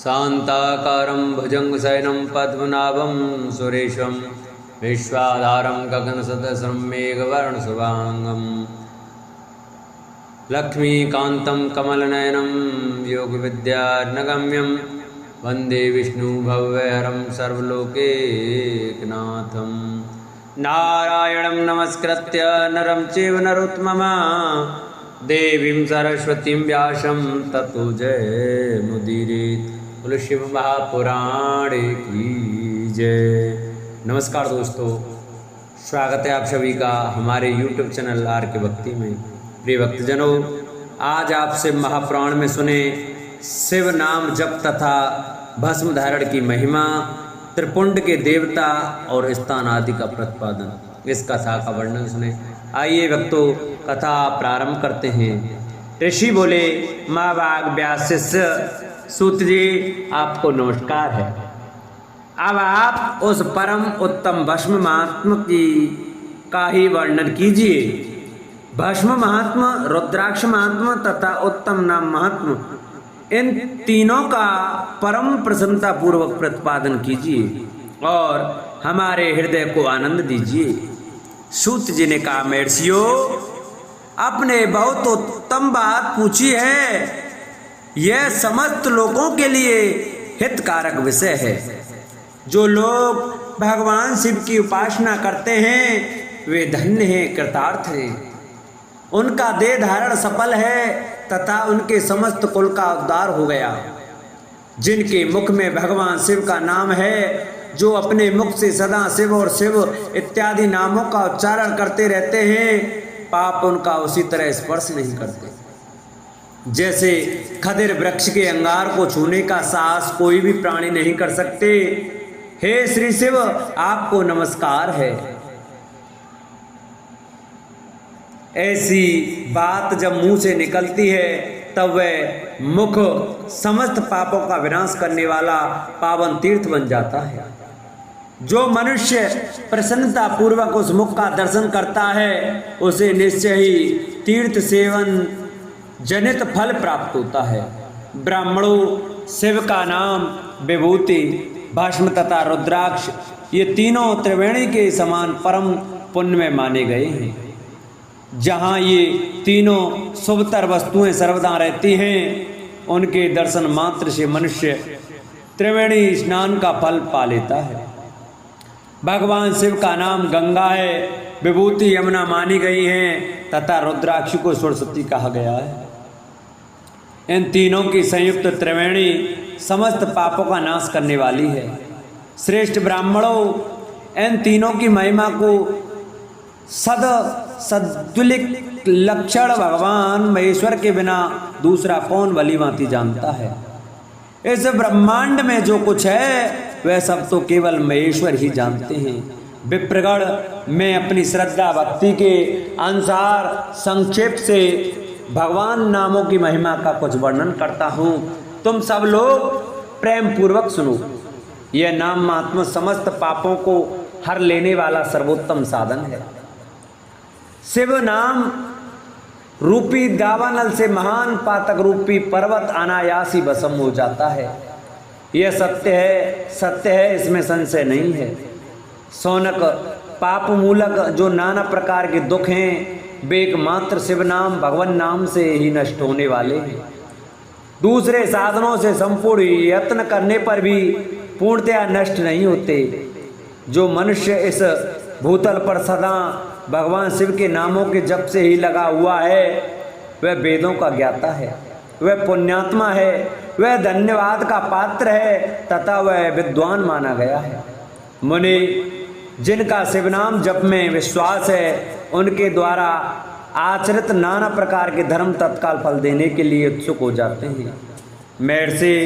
शान्ताकारं भुजङ्गशयनं पद्मनाभं सुरेशं विश्वाधारं गगनसदृशं मेघवर्णशुभाङ्गं लक्ष्मीकान्तं कमलनयनं योगविद्यार्णगम्यं वन्दे विष्णुभव्यहरं सर्वलोकैकनाथं। नारायणं नमस्कृत्य नरं चैव नरोत्तमं देवीं सरस्वतीं व्यासं ततो जयमुदीरयेत्। बोलो शिव महापुराण की जय। नमस्कार दोस्तों, स्वागत है आप सभी का हमारे YouTube चैनल आर के भक्ति में। प्रिय भक्तजनों, आज आपसे महापुराण में सुने शिव नाम जप तथा भस्म धारण की महिमा, त्रिपुंड के देवता और स्थान आदि का प्रतिपादन, इस कथा का वर्णन सुने। आइए भक्तों, कथा प्रारंभ करते हैं। ऋषि बोले, महाभाग व्यास शिष्य सूत जी, आपको नमस्कार है। अब आप उस परम उत्तम भस्म महात्म का ही वर्णन कीजिए। भस्म महात्म, रुद्राक्ष महात्म तथा उत्तम नाम महात्म, इन तीनों का परम प्रसन्नता पूर्वक प्रतिपादन कीजिए और हमारे हृदय को आनंद दीजिए। सूत जी ने कहा, महर्षियों, आपने बहुत उत्तम बात पूछी है। यह समस्त लोगों के लिए हितकारक विषय है। जो लोग भगवान शिव की उपासना करते हैं वे धन्य हैं, कृतार्थ हैं। उनका देह धारण सफल है तथा उनके समस्त कुल का उद्धार हो गया। जिनके मुख में भगवान शिव का नाम है, जो अपने मुख से सदा शिव और शिव इत्यादि नामों का उच्चारण करते रहते हैं, पाप उनका उसी तरह स्पर्श नहीं करते। जैसे खदिर वृक्ष के अंगार को छूने का साहस कोई भी प्राणी नहीं कर सकते। हे श्री शिव, आपको नमस्कार है। ऐसी बात जब मुंह से निकलती है तब वह मुख समस्त पापों का विनाश करने वाला पावन तीर्थ बन जाता है। जो मनुष्य प्रसन्नता पूर्वक उस मुख का दर्शन करता है, उसे निश्चय ही तीर्थ सेवन जनित फल प्राप्त होता है। ब्राह्मणों, शिव का नाम, विभूति, भस्म तथा रुद्राक्ष, ये तीनों त्रिवेणी के समान परम पुण्य में माने गए हैं। जहाँ ये तीनों शुभतर वस्तुएं सर्वदा रहती हैं, उनके दर्शन मात्र से मनुष्य त्रिवेणी स्नान का फल पा लेता है। भगवान शिव का नाम गंगा है, विभूति यमुना मानी गई है तथा रुद्राक्ष को सरस्वती कहा गया है। इन तीनों की संयुक्त त्रिवेणी समस्त पापों का नाश करने वाली है। श्रेष्ठ ब्राह्मणों, इन तीनों की महिमा को सदुलिक लक्षण भगवान महेश्वर के बिना दूसरा कौन भली भांति जानता है। इस ब्रह्मांड में जो कुछ है वह सब तो केवल महेश्वर ही जानते हैं। विप्रगण, मैं अपनी श्रद्धा भक्ति के अनुसार संक्षेप से भगवान नामों की महिमा का कुछ वर्णन करता हूँ। तुम सब लोग प्रेम पूर्वक सुनो। यह नाम महात्मा समस्त पापों को हर लेने वाला सर्वोत्तम साधन है। शिव नाम रूपी दावानल से महान पातक रूपी पर्वत अनायास ही भस्म हो जाता है। यह सत्य है, इसमें संशय नहीं है। सौनक, पाप मूलक जो नाना प्रकार के दुख हैं, वे एकमात्र शिव नाम भगवान नाम से ही नष्ट होने वाले हैं। दूसरे साधनों से संपूर्ण यत्न करने पर भी पूर्णतया नष्ट नहीं होते। जो मनुष्य इस भूतल पर सदा भगवान शिव के नामों के जप से ही लगा हुआ है, वह वेदों का ज्ञाता है, वह पुण्यात्मा है, वह धन्यवाद का पात्र है तथा वह विद्वान माना गया है। मुनि, जिनका शिव नाम जप में विश्वास है, उनके द्वारा आचरित नाना प्रकार के धर्म तत्काल फल देने के लिए उत्सुक हो जाते हैं। महर्षि,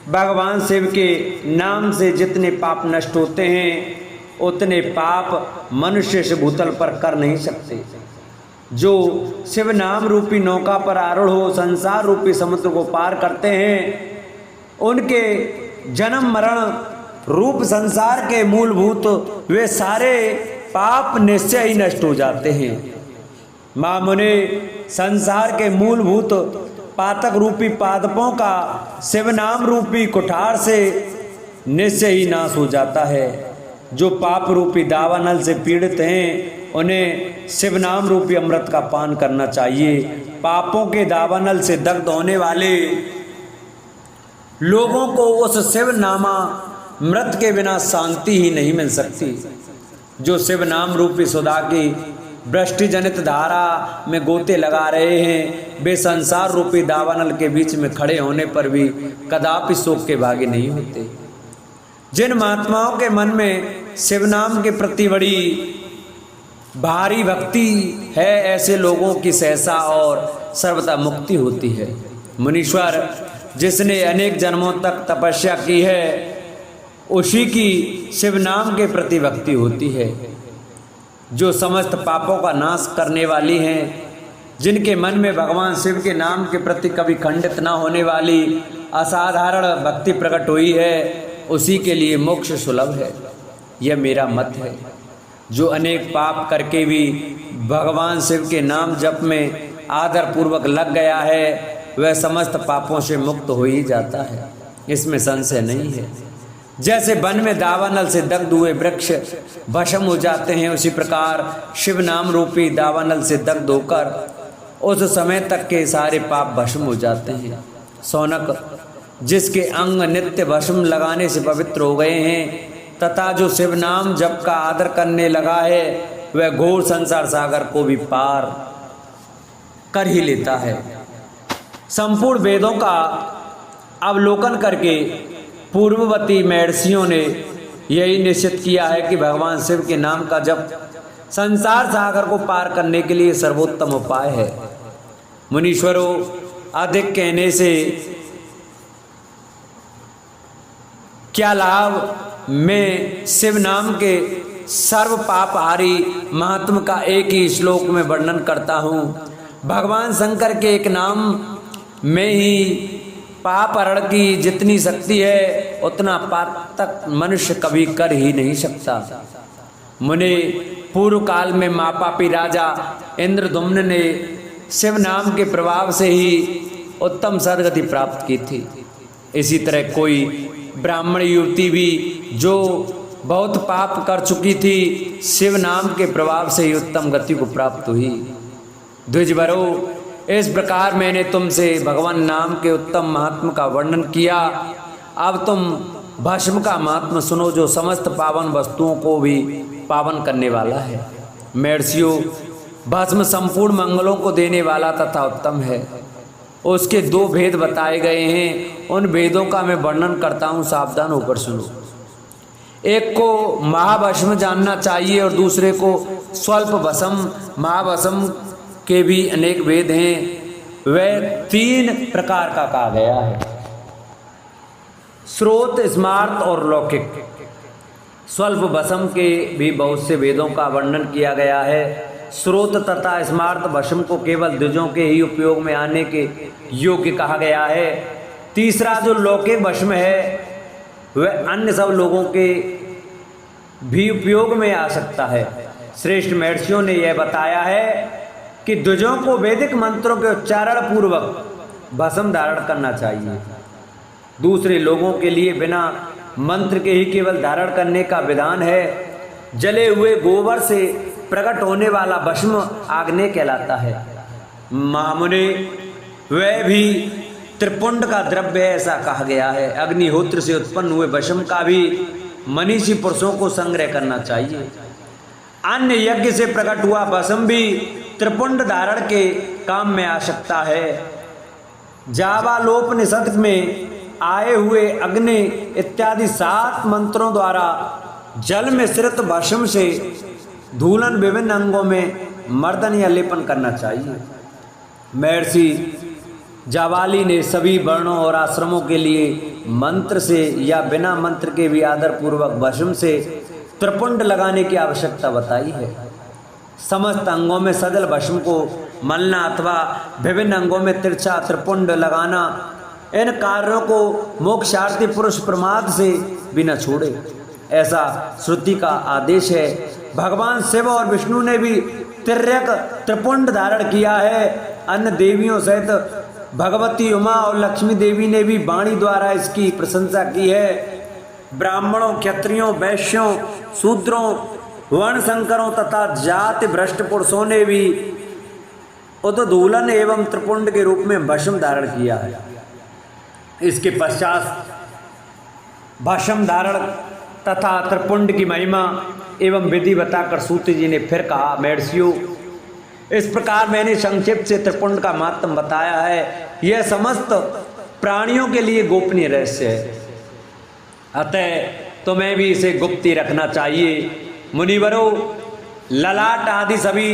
भगवान शिव के नाम से जितने पाप नष्ट होते हैं, उतने पाप मनुष्य इस भूतल पर कर नहीं सकते। जो शिव नाम रूपी नौका पर आरूढ़ हो संसार रूपी समुद्र को पार करते हैं, उनके जन्म मरण रूप संसार के मूलभूत वे सारे पाप निश्चय ही नष्ट हो जाते हैं। मामुने, संसार के मूलभूत पातक रूपी पादपों का शिव नाम रूपी कुठार से निश्चय ही नाश हो जाता है। जो पाप रूपी दावानल से पीड़ित हैं उन्हें शिव नाम रूपी अमृत का पान करना चाहिए। पापों के दावानल से दग्ध होने वाले लोगों को उस शिव नामा मृत के बिना शांति ही नहीं मिल सकती। जो शिव नाम रूपी सुधा की वृष्टि जनित धारा में गोते लगा रहे हैं, वे संसार रूपी दावानल के बीच में खड़े होने पर भी कदापि शोक के भागी नहीं होते। जिन महात्माओं के मन में शिव नाम के प्रति बड़ी भारी भक्ति है, ऐसे लोगों की सहसा और सर्वथा मुक्ति होती है। मुनीश्वर जिसने अनेक जन्मों तक तपस्या की है, उसी की शिव नाम के प्रति भक्ति होती है। जो समस्त पापों का नाश करने वाली हैं, जिनके मन में भगवान शिव के नाम के प्रति कभी खंडित न होने वाली असाधारण भक्ति प्रकट हुई है, उसी के लिए मोक्ष सुलभ है। यह मेरा मत है। जो अनेक पाप करके भी भगवान शिव के नाम जप में आदर पूर्वक लग गया है, वह समस्त पापों से मुक्त हो ही जाता है, इसमें संशय नहीं है। जैसे वन में दावानल से दग्ध हुए वृक्ष भस्म हो जाते हैं, उसी प्रकार शिव नाम रूपी दावानल से दग्ध होकर उस समय तक के सारे पाप भस्म हो जाते हैं। सौनक जिसके अंग नित्य भस्म लगाने से पवित्र हो गए हैं तथा जो शिव नाम जप का आदर करने लगा है, वह घोर संसार सागर को भी पार कर ही लेता है। संपूर्ण वेदों का अवलोकन करके पूर्ववर्ती महर्षियों ने यही निश्चित किया है कि भगवान शिव के नाम का जप संसार सागर को पार करने के लिए सर्वोत्तम उपाय है। मुनीश्वरों, अधिक कहने से क्या लाभ? मैं शिव नाम के सर्व पापहारी महात्म का एक ही श्लोक में वर्णन करता हूँ। भगवान शंकर के एक नाम में ही पाप हरण की जितनी शक्ति है, उतना पाप तक मनुष्य कभी कर ही नहीं सकता। मुने पूर्व काल में मापापी राजा इंद्रदुम्न ने शिव नाम के प्रभाव से ही उत्तम सदगति प्राप्त की थी। इसी तरह कोई ब्राह्मण युवती भी जो बहुत पाप कर चुकी थी, शिव नाम के प्रभाव से ही उत्तम गति को प्राप्त हुई। द्विजवरो, इस प्रकार मैंने तुमसे भगवान नाम के उत्तम महात्म का वर्णन किया। अब तुम भस्म का महात्म सुनो, जो समस्त पावन वस्तुओं को भी पावन करने वाला है। महर्षियों, भस्म संपूर्ण मंगलों को देने वाला तथा उत्तम है। उसके दो भेद बताए गए हैं, उन भेदों का मैं वर्णन करता हूँ, सावधान होकर सुनो। एक को महाभस्म जानना चाहिए और दूसरे को स्वल्प भस्म। महाभस्म के भी अनेक भेद हैं, वह 3 प्रकार का कहा गया है: स्रोत, स्मार्त और लौकिक। स्वल्प भस्म के भी बहुत से वेदों का वर्णन किया गया है। स्रोत तथा स्मार्त भस्म को केवल द्विजों के ही उपयोग में आने के योग्य कहा गया है। तीसरा जो लौकिक भस्म है, वह अन्य सब लोगों के भी उपयोग में आ सकता है। श्रेष्ठ महर्षियों ने यह बताया है कि द्विजों को वैदिक मंत्रों के उच्चारण पूर्वक भस्म धारण करना चाहिए। दूसरे लोगों के लिए बिना मंत्र के ही केवल धारण करने का विधान है। जले हुए गोबर से प्रकट होने वाला भस्म आग्नेय कहलाता है। महामुने, वह भी त्रिपुंड का द्रव्य है, ऐसा कहा गया है। अग्निहोत्र से उत्पन्न हुए भस्म का भी मनीषी पुरुषों को संग्रह करना चाहिए। अन्य यज्ञ से प्रकट हुआ भस्म भी त्रिपुंड धारण के काम में आ सकता है। जावालोपनिषद में आए हुए अग्नि इत्यादि 7 मंत्रों द्वारा जल में श्रित भस्म से धूलन विभिन्न अंगों में मर्दन या लेपन करना चाहिए। महर्षि जावाली ने सभी वर्णों और आश्रमों के लिए मंत्र से या बिना मंत्र के भी आदर पूर्वक भस्म से त्रिपुंड लगाने की आवश्यकता बताई है। समस्त अंगों में सजल भस्म को मलना अथवा विभिन्न अंगों में तिरछा त्रिपुंड लगाना, इन कार्यों को मोक्षार्थी पुरुष प्रमाद से भी न छोड़े, ऐसा श्रुति का आदेश है। भगवान शिव और विष्णु ने भी तिर्यक त्रिपुंड धारण किया है। अन्य देवियों सहित भगवती उमा और लक्ष्मी देवी ने भी वाणी द्वारा इसकी प्रशंसा की है। ब्राह्मणों, क्षत्रियों, वैश्यों, शूद्रों, वर्ण संकरों तथा जाति भ्रष्ट पुरुषों ने भी उद्दूलन एवं त्रिपुंड के रूप में भस्म धारण किया है। इसके पश्चात भस्म धारण तथा त्रिपुंड की महिमा एवं विधि बताकर सूत जी ने फिर कहा, महर्षियों, इस प्रकार मैंने संक्षिप्त से त्रिपुंड का महत्व बताया है। यह समस्त प्राणियों के लिए गोपनीय रहस्य है, अतः तुम्हें भी इसे गुप्त ही रखना चाहिए। मुनिवरों, ललाट आदि सभी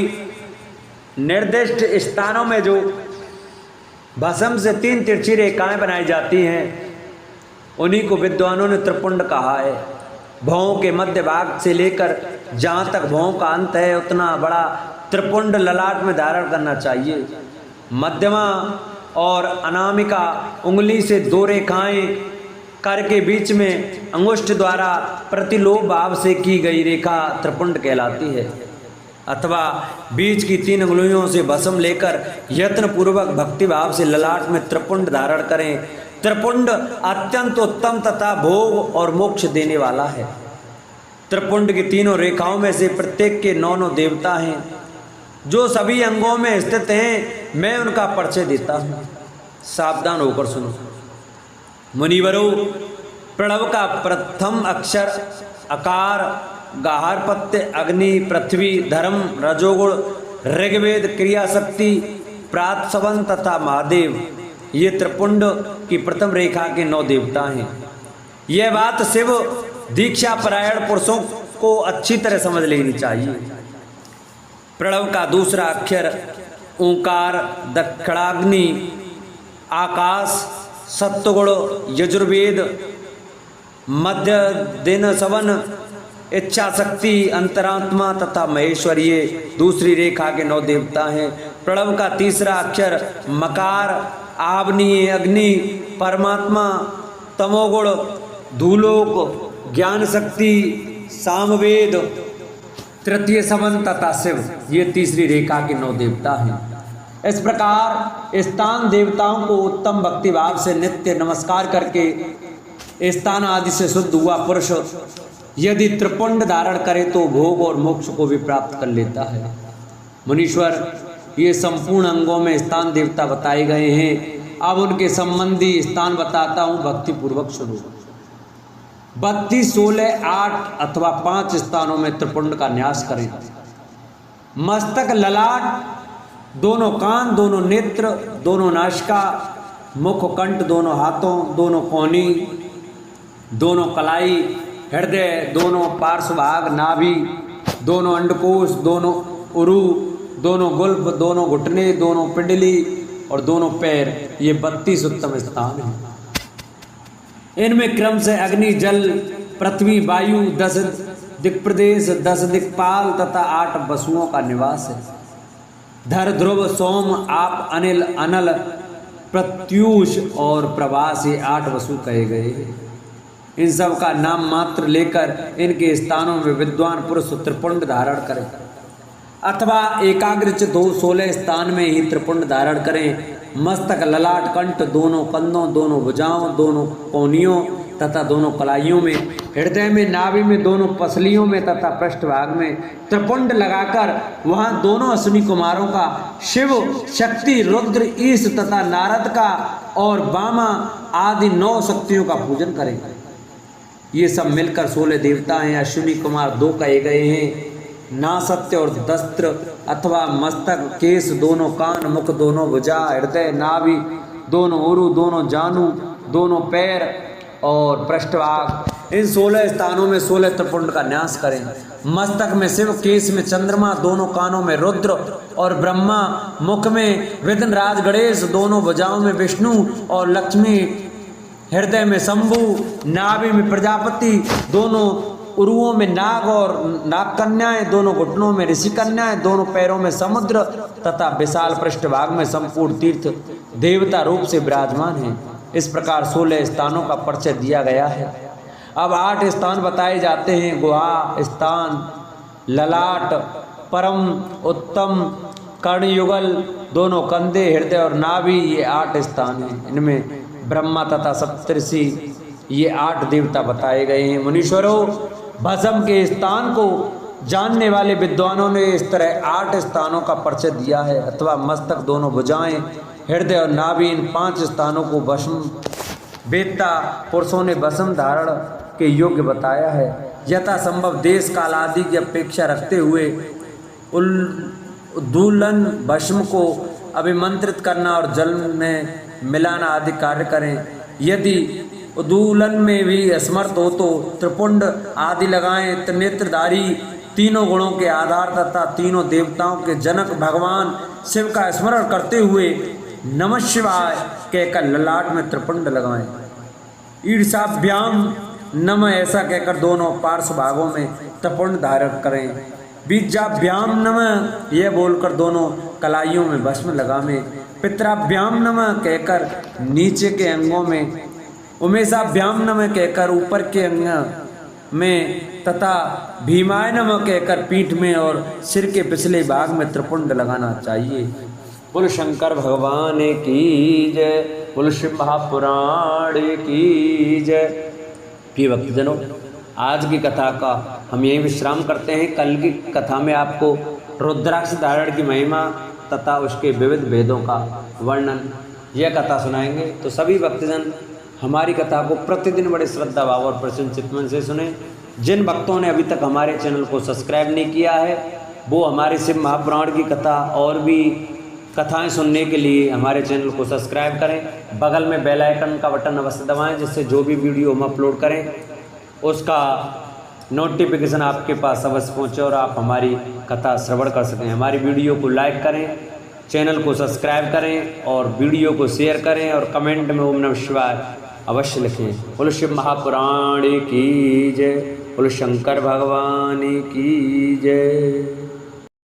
निर्दिष्ट स्थानों में जो भस्म से 3 तिरछी रेखाएं बनाई जाती हैं, उन्हीं को विद्वानों ने त्रिपुंड कहा है। भौं के मध्य भाग से लेकर जहाँ तक भौं का अंत है, उतना बड़ा त्रिपुंड ललाट में धारण करना चाहिए। मध्यमा और अनामिका उंगली से 2 रेखाएं करके बीच में अंगुष्ठ द्वारा प्रतिलोभ भाव से की गई रेखा त्रिपुंड कहलाती है। अथवा बीच की 3 अंगुलियों से भस्म लेकर यत्न पूर्वक भक्ति भाव से ललाट में त्रिपुंड धारण करें। त्रिपुंड अत्यंत उत्तम तथा भोग और मोक्ष देने वाला है। त्रिपुंड की 3 रेखाओं में से प्रत्येक के 9 देवता हैं, जो सभी अंगों में स्थित हैं। मैं उनका परिचय देता हूँ, सावधान होकर सुनो। मुनिवरों, प्रणव का प्रथम अक्षर अकार, गाहारपत्य, अग्नि, पृथ्वी, धर्म, रजोगुण, ऋग्वेद, क्रिया शक्ति, प्रातसवन तथा महादेव, ये त्रिपुंड की प्रथम रेखा के 9 देवता हैं। यह बात शिव दीक्षा परायण पुरुषों को अच्छी तरह समझ लेनी चाहिए। प्रणव का दूसरा अक्षर ओंकार, दक्षिणाग्नि, आकाश, सत्वगुण, यजुर्वेद, मध्य दिन सवन, इच्छा शक्ति, अंतरात्मा तथा महेश्वर, ये दूसरी रेखा के 9 देवता हैं। प्रणव का तीसरा अक्षर मकार, आवनीय, अग्नि, परमात्मा, तमोगुण, धूलोक, ज्ञान शक्ति, सामवेद, तृतीय सवन तथा शिव, ये तीसरी रेखा के 9 देवता हैं। इस प्रकार स्थान देवताओं को उत्तम भक्ति भाव से नित्य नमस्कार करके स्थान आदि से शुद्ध हुआ पुरुष यदि त्रिपुंड धारण करे तो भोग और मोक्ष को भी प्राप्त कर लेता है। मुनीश्वर, ये संपूर्ण अंगों में स्थान देवता बताए गए हैं। अब उनके संबंधी स्थान बताता हूँ, भक्ति पूर्वक सुनो। 32, 16, 8 अथवा 5 स्थानों में त्रिपुंड का न्यास करें। मस्तक, ललाट, दोनों कान, दोनों नेत्र, दोनों नासिका, मुख, कंठ, दोनों हाथों, दोनों कोहनी, दोनों कलाई, हृदय, दोनों पार्श्वभाग, नाभि, दोनों अंडकोश, दोनों उरु, दोनों गुल्फ, दोनों घुटने, दोनों पिंडली और दोनों पैर, ये 32 उत्तम स्थान हैं। इनमें क्रम से अग्नि, जल, पृथ्वी, वायु, 10 दिक्प्रदेश, 10 दिक्पाल तथा 8 वसुओं का निवास है। धर, ध्रुव, सोम, आप, अनिल, अनल, प्रत्यूष और प्रभास, ये 8 वसु कहे गए हैं। इन सब का नाम मात्र लेकर इनके स्थानों में विद्वान पुरुष त्रिपुंड धारण करें अथवा एकाग्रचित हो 16 स्थान में ही त्रिपुंड धारण करें। मस्तक, ललाट, कंठ, दोनों कंधों, दोनों भुजाओं, दोनों कोहनियों तथा दोनों कलाइयों में, हृदय में, नाभि में, दोनों पसलियों में तथा पृष्ठभाग में त्रिपुंड लगाकर वहाँ दोनों अश्विनी कुमारों का, शिव, शक्ति, रुद्र, ईश तथा नारद का और वामा आदि 9 शक्तियों का पूजन करेंगे। ये सब मिलकर 16 देवता हैं। अश्विनी कुमार 2 कहे गए हैं, नासत्य और दस्त्र अथवा मस्तक, केश, दोनों कान, मुख, दोनों भुजा, हृदय, नाभि, दोनों उरु, दोनों जानू, दोनों पैर और पृष्ठभाग। इन 16 स्थानों में 16 त्रिपुंड का न्यास करें। मस्तक में शिव, केश में चंद्रमा, दोनों कानों में रुद्र और ब्रह्मा, मुख में विघ्नराज गणेश, दोनों भुजाओं में विष्णु और लक्ष्मी, हृदय में शंभु, नाभि में प्रजापति, दोनों उरुओं में नाग और नाग कन्याएं, दोनों घुटनों में ऋषि कन्याएं, दोनों पैरों में समुद्र तथा विशाल पृष्ठभाग में संपूर्ण तीर्थ देवता रूप से विराजमान हैं। इस प्रकार 16 स्थानों का परिचय दिया गया है। अब 8 स्थान बताए जाते हैं। गुहा स्थान, ललाट, परम उत्तम, कर्ण युगल, दोनों कंधे, हृदय और नाभि, ये 8 स्थान हैं। इनमें ब्रह्मा तथा सप्तऋषि ये 8 देवता बताए गए हैं। मुनीश्वरों, भस्म के स्थान को जानने वाले विद्वानों ने इस तरह 8 स्थानों का परिचय दिया है, अथवा मस्तक, दोनों भुजाएं, हृदय और नाभि, इन 5 स्थानों को भस्म वेत्ता पुरुषों ने भस्म धारण के योग्य बताया है। यथा संभव देश काल आदि की अपेक्षा रखते हुए उद्दूलन भस्म को अभिमंत्रित करना और जल में मिलाना आदि कार्य करें। यदि उद्दूलन में भी असमर्थ हो तो त्रिपुंड आदि लगाएं। त्रिनेत्रधारी, तीनों गुणों के आधार तथा तीनों देवताओं के जनक भगवान शिव का स्मरण करते हुए नमः शिवाय कहकर ललाट में त्रिपुंड लगाएं। ईर्षाभ्याम नमः ऐसा कहकर दोनों पार्श्व भागों में त्रिपुंड धारण करें। बीजाभ्याम नमः यह बोलकर दोनों कलाइयों में भस्म लगावें। पितराभ्याम नमः कहकर नीचे के अंगों में, उमेशाभ्याम नमः कहकर ऊपर के अंग में तथा भीमाय नमः कहकर पीठ में और सिर के पिछले भाग में त्रिपुंड लगाना चाहिए। बोल शंकर भगवान की जय, बोल शिव महापुराण की जय। प्रिय भक्तजनों, आज की कथा का हम यही विश्राम करते हैं। कल की कथा में आपको रुद्राक्ष धारण की महिमा तथा उसके विविध भेदों का वर्णन यह कथा सुनाएंगे। तो सभी भक्तजन हमारी कथा को प्रतिदिन बड़े श्रद्धा भाव और प्रसन्न चित्तमन से सुने। जिन भक्तों ने अभी तक हमारे चैनल को सब्सक्राइब नहीं किया है वो हमारे शिव महापुराण की कथा और भी कथाएं सुनने के लिए हमारे चैनल को सब्सक्राइब करें। बगल में बेल आइकन का बटन अवश्य दबाएं, जिससे जो भी वीडियो हम अपलोड करें उसका नोटिफिकेशन आपके पास अवश्य पहुँचे और आप हमारी कथा श्रवण कर सकें। हमारी वीडियो को लाइक करें, चैनल को सब्सक्राइब करें और वीडियो को शेयर करें और कमेंट में ओम नमः शिवाय अवश्य लिखें। बोलो शिव महापुराण की जय, बोलो शंकर भगवान की जय।